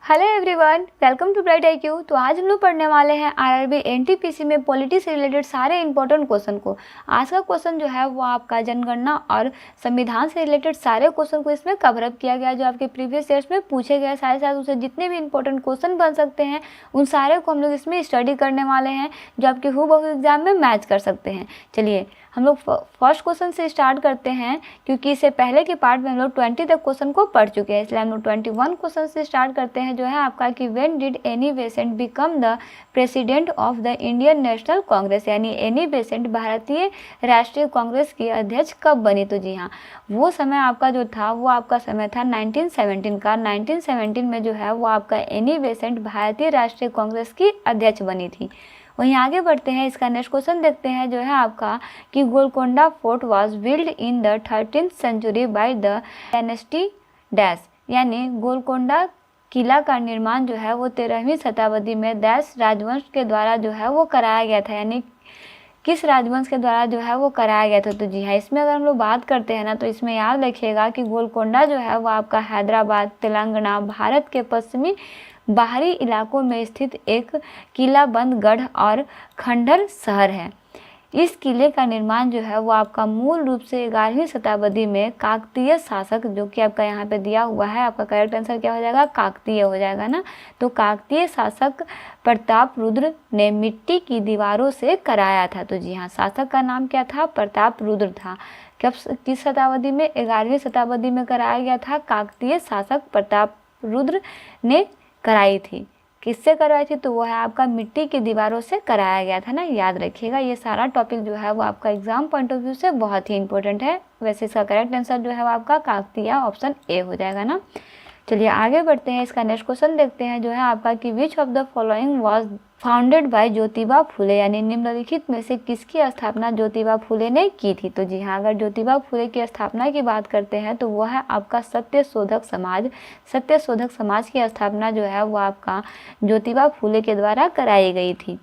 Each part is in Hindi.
Hello everyone, welcome to bright IQ। तो आज हम लोग पढ़ने वाले हैं आरआरबी एनटीपीसी में पॉलिटी से रिलेटेड सारे इंपॉर्टेंट क्वेश्चन को। आज का क्वेश्चन जो है वो आपका जनगणना और संविधान से रिलेटेड सारे क्वेश्चन को इसमें कवर अप किया गया, जो आपके प्रीवियस ईयर्स में पूछे गए। साथ ही साथ उसे जितने भी इंपॉर्टेंट क्वेश्चन बन सकते हैं उन सारे को हम लोग इसमें स्टडी करने वाले हैं, जो आपके हूबहू एग्जाम में मैच कर सकते हैं। चलिए हम लोग फर्स्ट क्वेश्चन से स्टार्ट करते हैं, क्योंकि इससे पहले के पार्ट में हम लोग 20 तक क्वेश्चन को पढ़ चुके हैं, इसलिए हम लोग 21 क्वेश्चन से स्टार्ट करते हैं, जो है आपका कि when did Annie Besant become the president of the Indian national Congress, यानी एनी बेसेंट भारतीय राष्ट्रीय कांग्रेस की अध्यक्ष कब बनी। तो जी हाँ, वो समय आपका जो था वो आपका समय था 1917 का। 1917 में जो है वो आपका एनी बेसेंट भारतीय राष्ट्रीय कांग्रेस की अध्यक्ष बनी थी। वहीं आगे बढ़ते हैं, इसका नेक्स्ट क्वेश्चन देखते हैं, जो है आपका कि Golconda fort was build in the 13th century by the dynasty dash, यानी गोलकोंडा किला का निर्माण जो है वो 13वीं शताब्दी में डैश राजवंश के द्वारा जो है वो कराया गया था, यानी किस राजवंश के द्वारा जो है वो कराया गया था। तो जी हाँ, इसमें अगर हम लोग बात करते हैं ना, तो इसमें याद रखिएगा कि गोलकोंडा जो है वो आपका हैदराबाद, तेलंगाना, भारत के पश्चिमी बाहरी इलाकों में स्थित एक किलाबंद गढ़ और खंडर शहर है। इस किले का निर्माण जो है वो आपका मूल रूप से 11वीं शताब्दी में काकतीय शासक, जो कि आपका यहाँ पे दिया हुआ है, आपका करेक्ट आंसर क्या हो जाएगा, काकतीय हो जाएगा ना। तो काकतीय शासक प्रताप रुद्र ने मिट्टी की दीवारों से कराया था। तो जी हाँ, शासक का नाम क्या था, प्रताप रुद्र था। कब, किस शताब्दी में, 11वीं शताब्दी में कराया गया था। काकतीय शासक प्रताप रुद्र ने कराई थी। किससे करवाई थी, तो वो है आपका मिट्टी की दीवारों से कराया गया था ना, याद रखिएगा। ये सारा टॉपिक जो है वो आपका एग्जाम पॉइंट ऑफ व्यू से बहुत ही इंपॉर्टेंट है। वैसे इसका करेक्ट आंसर जो है वो आपका काकतीय ऑप्शन ए हो जाएगा ना। चलिए आगे बढ़ते हैं, इसका नेक्स्ट क्वेश्चन देखते हैं, जो है आपका कि which of the following was founded by Jyotiba Phule, यानी निम्नलिखित में से किसकी स्थापना ज्योतिबा फुले ने की थी। तो जी हाँ, अगर ज्योतिबा फुले की स्थापना की बात करते हैं तो वो है आपका सत्य शोधक समाज। सत्य शोधक समाज की स्थापना जो है वो आपका ज्योतिबा फुले के द्वारा कराई गई थी।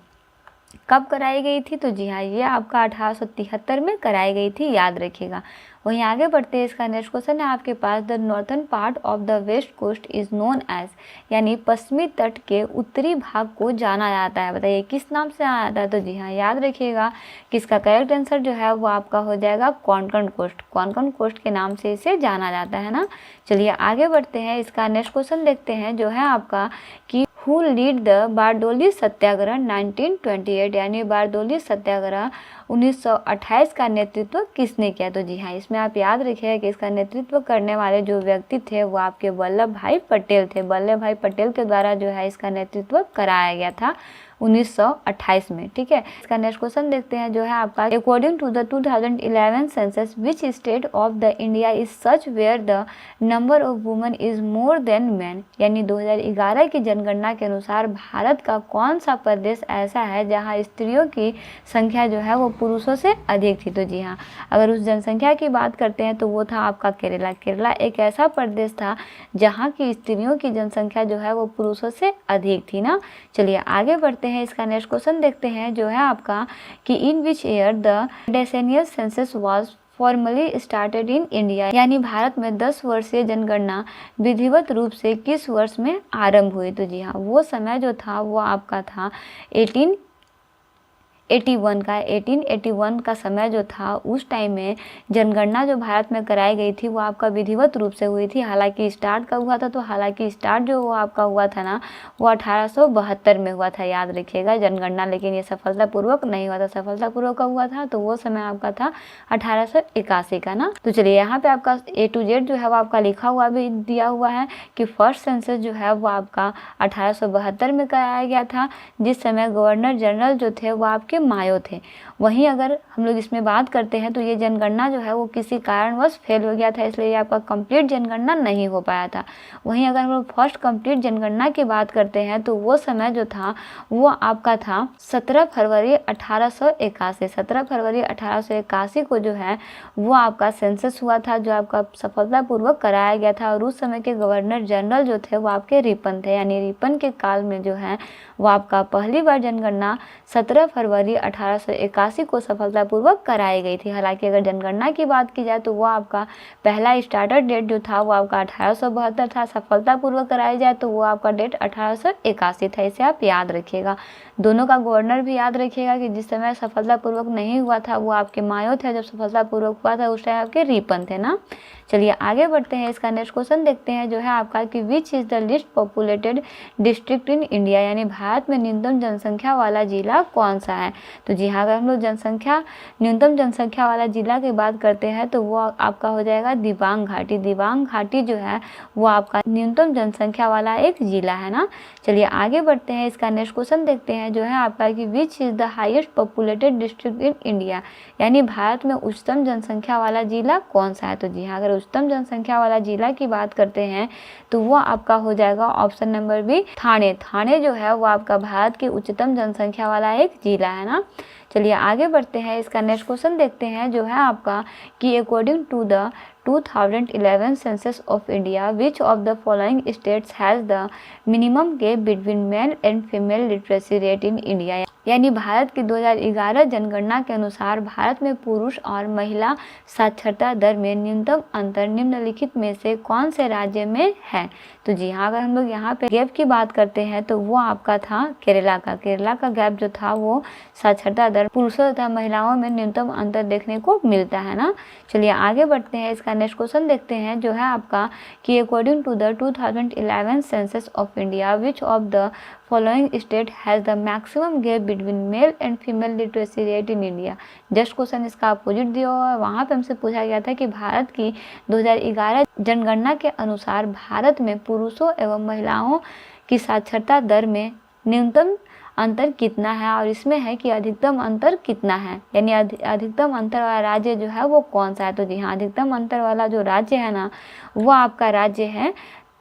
कब कराई गई थी, तो जी हाँ, ये आपका 1873 में कराई गई थी, याद रखिएगा। वहीं आगे बढ़ते हैं, इसका नेक्स्ट क्वेश्चन है आपके पास, the northern part of the west coast is known as, यानी पश्चिमी तट के उत्तरी भाग को जाना जाता है। बताइए किस नाम से जाना जाता है। तो जी हाँ, याद रखिएगा कि इसका करेक्ट आंसर जो है वो आपका हो जाएगा कोंकण कोस्ट। कोंकण कोस्ट के नाम से इसे जाना जाता है ना। चलिए आगे बढ़ते हैं, इसका नेक्स्ट क्वेश्चन देखते हैं, जो है आपका कि हु लीड द बारडोली सत्याग्रह 1928, यानी बारडोली सत्याग्रह 1928 का नेतृत्व किसने किया। तो जी हाँ, इसमें आप याद रखिएगा कि इसका नेतृत्व करने वाले जो व्यक्ति थे वो आपके वल्लभ भाई पटेल थे। वल्लभ भाई पटेल के द्वारा जो है इसका नेतृत्व कराया गया था 1928 में। ठीक है, इसका नेक्स्ट क्वेश्चन देखते हैं, जो है आपका according to the 2011 census which state of the India is such where the number of women is more than man, यानी 2011 की जनगणना के अनुसार भारत का कौन सा प्रदेश ऐसा है जहां स्त्रियों की संख्या जो है वो पुरुषों से अधिक थी। तो जी हाँ, अगर उस जनसंख्या की बात करते हैं तो वो था आपका केरला। केरला एक ऐसा प्रदेश था जहाँ की स्त्रियों की जनसंख्या जो है वो पुरुषों से अधिक थी ना। चलिए आगे बढ़ते हैं, इसका नेक्स्ट क्वेश्चन देखते हैं, जो है आपका कि in which year the decennial census was formally started in India, यानी भारत में 10 वर्षीय जनगणना विधिवत रूप से किस वर्ष में आरंभ हुई। तो जी हाँ, वो समय जो था वो आपका था 1881 का समय जो था, उस टाइम में जनगणना जो भारत में कराई गई थी वो आपका विधिवत रूप से हुई थी। हालांकि स्टार्ट कब हुआ था, तो हालांकि स्टार्ट जो वो आपका हुआ था ना वो 1872 में हुआ था, याद रखिएगा जनगणना, लेकिन ये सफलतापूर्वक नहीं हुआ था। सफलतापूर्वक कब हुआ था, तो वो समय आपका था 1881 का ना। तो चलिए यहाँ पे आपका A to Z जो है वो आपका लिखा हुआ भी दिया हुआ है कि फर्स्ट सेंसस जो है वो आपका 1872 में कराया गया था, जिस समय गवर्नर जनरल जो थे वो आपके मायो थे। वहीं अगर हम लोग इसमें बात करते हैं तो ये जनगणना जो है वो किसी कारणवश फेल हो गया था, इसलिए ये आपका कंप्लीट जनगणना नहीं हो पाया था। वहीं अगर हम लोग फर्स्ट कंप्लीट जनगणना की बात करते हैं तो वो समय जो था वो आपका था 17 फरवरी 1881। 17 फरवरी 1881 को जो है वो आपका सेंसस हुआ था, जो आपका सफलतापूर्वक कराया गया था। और उस समय के गवर्नर जनरल जो थे वो आपके रिपन थे, यानी रिपन के काल में जो है वो आपका पहली बार जनगणना 17 फरवरी जनवरी 1881 को सफलतापूर्वक कराई गई थी। हालांकि अगर जनगणना की बात की जाए तो वो आपका पहला स्टार्टर डेट जो था वो आपका 1872 था, सफलतापूर्वक कराई जाए तो वो आपका डेट 1881 था। इसे आप याद रखिएगा। दोनों का गवर्नर भी याद रखिएगा कि जिस समय सफलतापूर्वक नहीं हुआ था वो आपके मायो थे, जब सफलतापूर्वक हुआ था उस टाइम आपके रिपन थे ना। चलिए आगे बढ़ते हैं। इसका नेक्स्ट क्वेश्चन देखते हैं जो है आपका कि which is the list populated district in India, यानी भारत में न्यूनतम जनसंख्या वाला जिला कौन सा है। तो जी हाँ, अगर हम लोग न्यूनतम जनसंख्या वाला जिला की बात करते हैं तो वो आपका हो जाएगा दिबांग घाटी। दिबांग घाटी जो है वो आपका न्यूनतम जनसंख्या वाला एक जिला है ना। चलिए आगे बढ़ते हैं। इसका नेक्स्ट क्वेश्चन देखते हैं जो है आपका कि which is the highest populated district in India, यानी भारत में उच्चतम जनसंख्या वाला जिला कौन सा है। तो जी हाँ, अगर उच्चतम जनसंख्या वाला जिला की बात करते हैं तो वो आपका हो जाएगा ऑप्शन नंबर बी, थाने। थाने जो है वो आपका भारत की उच्चतम जनसंख्या वाला एक जिला है ना। चलिए आगे बढ़ते हैं। इसका नेक्स्ट क्वेश्चन देखते हैं जो है आपका कि according to the 2011 census of India which of the following states has the minimum gap between male and female literacy rate in India, यानी भारत की 2011 जनगणना के अनुसार भारत में पुरुष और महिला साक्षरता दर में न्यूनतम अंतर निम्नलिखित में से कौन से राज्य में है। तो जी हाँ, अगर हम लोग यहाँ पे गैप की बात करते हैं तो वो आपका था केरला का। केरला का गैप जो था वो साक्षरता दर पुरुषों तथा महिलाओं में न्यूनतम अंतर देखने को मिलता है ना। चलिए आगे बढ़ते हैं। इसका नेक्स्ट क्वेश्चन देखते हैं जो है आपका कि according to the 2011 census of India which of the following state has the maximum gap between male and female literacy rate in India. Just question इसका अपोजिट दिया हुआ है। वहाँ पे हमसे पूछा गया था कि भारत की 2011 जनगणना के अनुसार भारत में पुरुषों एवं महिलाओं की साक्षरता दर में न्यूनतम अंतर कितना है, और इसमें है कि अधिकतम अंतर कितना है, यानी अधिकतम अंतर वाला राज्य जो है वो कौन सा है। तो जी हाँ, अधिकतम अंतर वाला जो राज्य है ना वो आपका राज्य है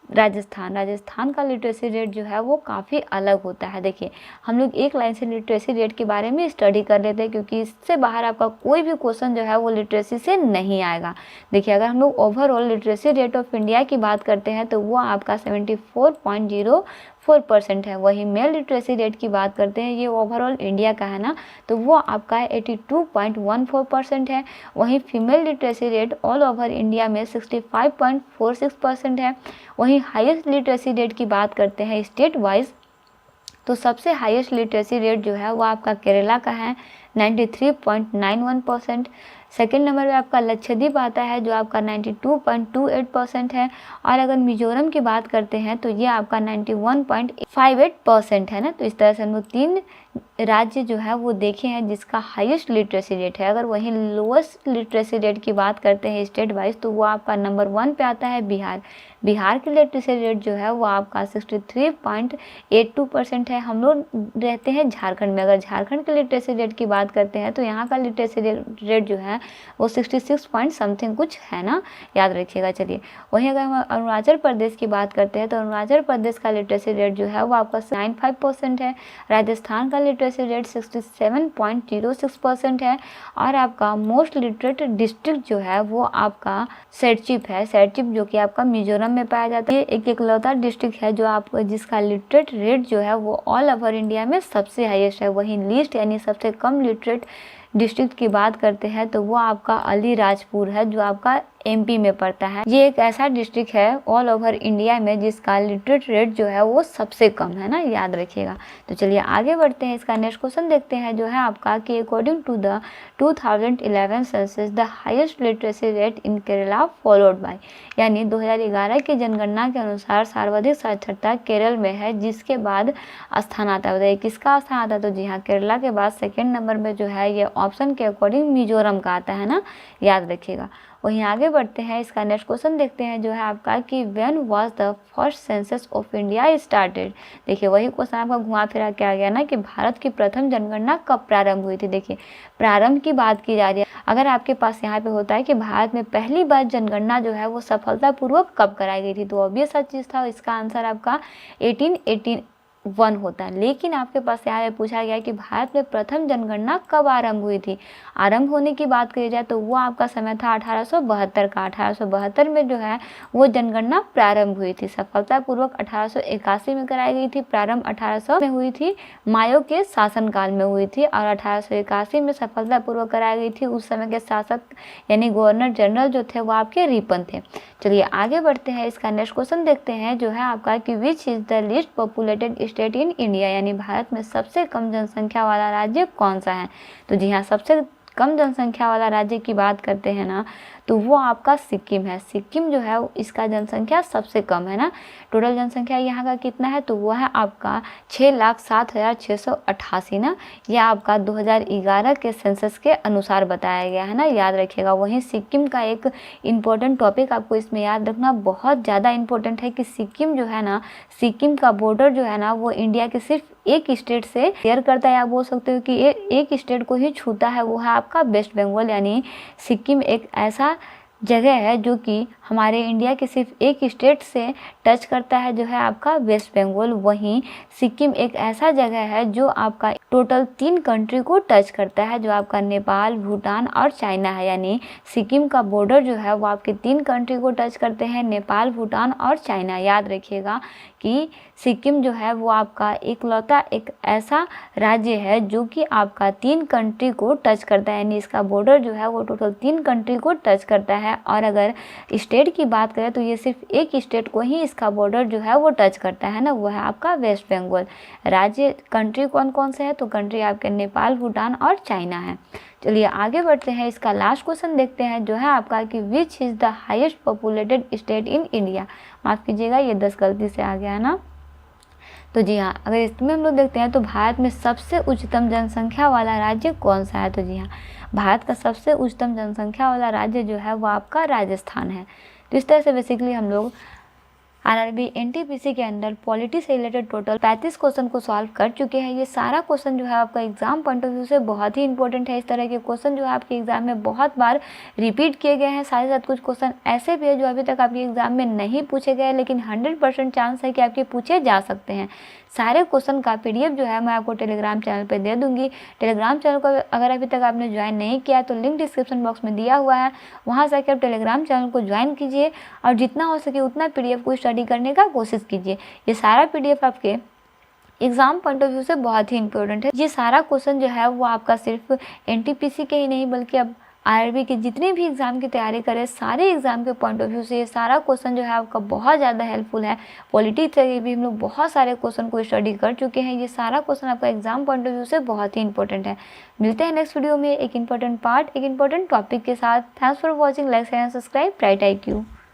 राजस्थान। राजस्थान का लिटरेसी रेट जो है वो काफ़ी अलग होता है। देखिए हम लोग एक लाइन से लिटरेसी रेट के बारे में स्टडी कर लेते हैं क्योंकि इससे बाहर आपका कोई भी क्वेश्चन जो है वो लिटरेसी से नहीं आएगा। देखिए अगर हम लोग overall literacy rate of India की बात करते हैं तो वो आपका 74.04% है। वही मेल लिटरेसी रेट की बात करते हैं, ये ओवरऑल इंडिया का है ना, तो वो आपका 82.14% है। वहीं female literacy rate all over India में 65.46% है। वहीं हाईएस्ट लिटरेसी रेट की बात करते हैं स्टेट वाइज तो सबसे हाईएस्ट लिटरेसी रेट जो है वो आपका केरला का है 93.91%। सेकेंड नंबर पे आपका लक्षद्वीप आता है जो आपका 92.28% है। और अगर मिजोरम की बात करते हैं तो ये आपका 91.58% है ना। तो इस तरह से हम लोग 3 राज्य जो है वो देखे हैं जिसका हाईएस्ट लिटरेसी रेट है। अगर वहीं लोएस्ट लिटरेसी रेट की बात करते हैं स्टेट वाइज तो वो आपका नंबर 1 पे आता है बिहार। बिहार की लिटरेसी रेट जो है वो आपका 63.82% है। हम लोग रहते हैं झारखंड में। अगर झारखंड की लिटरेसी रेट की बात करते हैं तो यहाँ का लिटरेसी रेट जो है वो 66 पॉइंट समथिंग कुछ है ना, याद रखिएगा। चलिए वहीं अगर हम अरुणाचल प्रदेश की बात करते हैं तो अरुणाचल प्रदेश का लिटरेसी रेट जो है वो आपका 95% है। राजस्थान का लिटरेसी रेट 67.06% है। और आपका मोस्ट लिटरेट डिस्ट्रिक्ट जो है वो आपका सेरचिप है। सेरचिप जो कि आपका मिजोरम में पाया जाता है। एक इकलौता डिस्ट्रिक्ट है जो आपको जिसका लिटरेट रेट जो है वो ऑल ओवर इंडिया में सबसे हाईएस्ट है। वहीं लीस्ट यानी सबसे कम लिटरेट डिस्ट्रिक्ट की बात करते हैं तो वो आपका अलीराजपुर है जो आपका एमपी में पड़ता है। ये एक ऐसा डिस्ट्रिक्ट है ऑल ओवर इंडिया में जिसका लिटरेट रेट जो है वो सबसे कम है ना, याद रखिएगा। तो चलिए आगे बढ़ते हैं। इसका नेक्स्ट क्वेश्चन देखते हैं जो है आपका कि according to the 2011 census the highest literacy rate in Kerala followed by, यानी 2011 की जनगणना के अनुसार सर्वाधिक साक्षरता केरल में है जिसके बाद स्थान आता है। बताइए किसका स्थान आता है। तो जी हाँ, केरला के बाद सेकेंड नंबर में जो है ये ऑप्शन के अकॉर्डिंग मिजोरम का आता है ना, याद रखिएगा। वहीं आगे बढ़ते हैं। इसका नेक्स्ट क्वेश्चन देखते हैं जो है आपका कि when was the first census of India started. देखिए वही क्वेश्चन आपका घुमा फिरा के आ गया ना कि भारत की प्रथम जनगणना कब प्रारंभ हुई थी। देखिए प्रारंभ की बात की जा रही है। अगर आपके पास यहाँ पे होता है कि भारत में पहली बार जनगणना जो है वो सफलतापूर्वक कब कराई गई थी तो ऑब्वियस सा चीज़ था। इसका आंसर आपका वन होता है। लेकिन आपके पास यहाँ पे पूछा गया कि भारत में प्रथम जनगणना कब आरंभ हुई थी। आरंभ होने की बात करी जाए तो वो आपका समय था 1872 का। 1872 में जो है वो जनगणना प्रारंभ हुई थी। सफलतापूर्वक 1881 में कराई गई थी। प्रारंभ 1800 में हुई थी, मायो के शासनकाल में हुई थी, और 1881 में सफलतापूर्वक कराई गई थी। उस समय के शासक यानी गवर्नर जनरल जो थे वो आपके रिपन थे। चलिए आगे बढ़ते हैं। इसका नेक्स्ट क्वेश्चन देखते हैं जो है आपका कि which is the least populated state in India, यानी भारत में सबसे कम जनसंख्या वाला राज्य कौन सा है। तो जी हाँ, सबसे कम जनसंख्या वाला राज्य की बात करते हैं ना तो वो आपका सिक्किम है। सिक्किम जो है इसका जनसंख्या सबसे कम है ना। टोटल जनसंख्या यहाँ का कितना है तो वो है आपका 6,07,688 ना। यह आपका 2011 के सेंसस के अनुसार बताया गया है ना, याद रखिएगा। वहीं सिक्किम का एक इम्पोर्टेंट टॉपिक आपको इसमें याद रखना बहुत ज़्यादा इम्पोर्टेंट है कि सिक्किम जो है ना, सिक्किम का बॉर्डर जो है ना वो इंडिया के सिर्फ एक स्टेट से शेयर करता है। आप बोल सकते हो कि एक स्टेट को ही छूता है, वो है आपका वेस्ट बंगाल। यानी सिक्किम एक ऐसा जगह है जो कि हमारे इंडिया के सिर्फ एक स्टेट से टच करता है, जो है आपका वेस्ट बंगाल। वहीं सिक्किम एक ऐसा जगह है जो आपका टोटल 3 कंट्री को टच करता है, जो आपका नेपाल, भूटान और चाइना है। यानी सिक्किम का बॉर्डर जो है वो आपके 3 कंट्री को टच करते हैं, नेपाल, भूटान और चाइना। याद रखिएगा कि सिक्किम जो है वो आपका इकलौता एक ऐसा राज्य है जो कि आपका 3 कंट्री को टच करता है। यानी इसका बॉर्डर जो है वो टोटल 3 कंट्री को टच करता है। और अगर स्टेट की बात करें तो ये सिर्फ एक स्टेट को ही इसका बॉर्डर जो है वो टच करता है ना, वो है आपका वेस्ट बंगाल। राज्य कंट्री कौन कौन से है तो कंट्री आपके नेपाल, भूटान और चाइना है। चलिए आगे बढ़ते हैं। इसका लास्ट क्वेश्चन देखते हैं जो है आपका कि which is the highest populated state in India. माफ़ कीजिएगा, ये 10 गलती से आ गया है ना। तो जी हाँ, अगर इसमें हम लोग देखते हैं तो भारत में सबसे उच्चतम जनसंख्या वाला राज्य कौन सा है। तो जी हाँ, भारत का सबसे उच्चतम जनसंख्या वाला राज्य जो है वो आपका राजस्थान है। तो इस तरह से बेसिकली हम लोग आरआरबी एनटीपीसी के अंदर पॉलिटी से रिलेटेड टोटल 35 क्वेश्चन को सॉल्व कर चुके हैं। ये सारा क्वेश्चन जो है आपका एग्जाम पॉइंट ऑफ व्यू से बहुत ही इंपॉर्टेंट है। इस तरह के क्वेश्चन जो है आपके एग्जाम में बहुत बार रिपीट किए गए हैं। साथ ही साथ कुछ क्वेश्चन ऐसे भी है जो अभी तक आपके एग्जाम में नहीं पूछे गए, लेकिन 100% चांस है कि आपके पूछे जा सकते हैं। सारे क्वेश्चन का PDF जो है मैं आपको टेलीग्राम चैनल पे दे दूंगी। टेलीग्राम चैनल को अगर अभी तक आपने ज्वाइन नहीं किया तो लिंक डिस्क्रिप्शन बॉक्स में दिया हुआ है, वहाँ से आकर आप टेलीग्राम चैनल को ज्वाइन कीजिए और जितना हो सके उतना PDF को स्टडी करने का कोशिश कीजिए। ये सारा PDF आपके एग्जाम पॉइंट ऑफ व्यू से बहुत ही इंपॉर्टेंट है। ये सारा क्वेश्चन जो है वो आपका सिर्फ NTPC के ही नहीं बल्कि अब आरआरबी के जितने भी एग्जाम की तैयारी करें सारे एग्जाम के पॉइंट ऑफ व्यू से ये सारा क्वेश्चन जो है आपका बहुत ज़्यादा हेल्पफुल है। पॉलिटी से भी हम लोग बहुत सारे क्वेश्चन को स्टडी कर चुके हैं। ये सारा क्वेश्चन आपका एग्जाम पॉइंट ऑफ व्यू से बहुत ही इंपॉर्टेंट है। मिलते हैं नेक्स्ट वीडियो में एक इंपॉर्टेंट पार्ट, एक इंपॉर्टेंट टॉपिक के साथ। Thanks for watching, like share and subscribe bright IQ।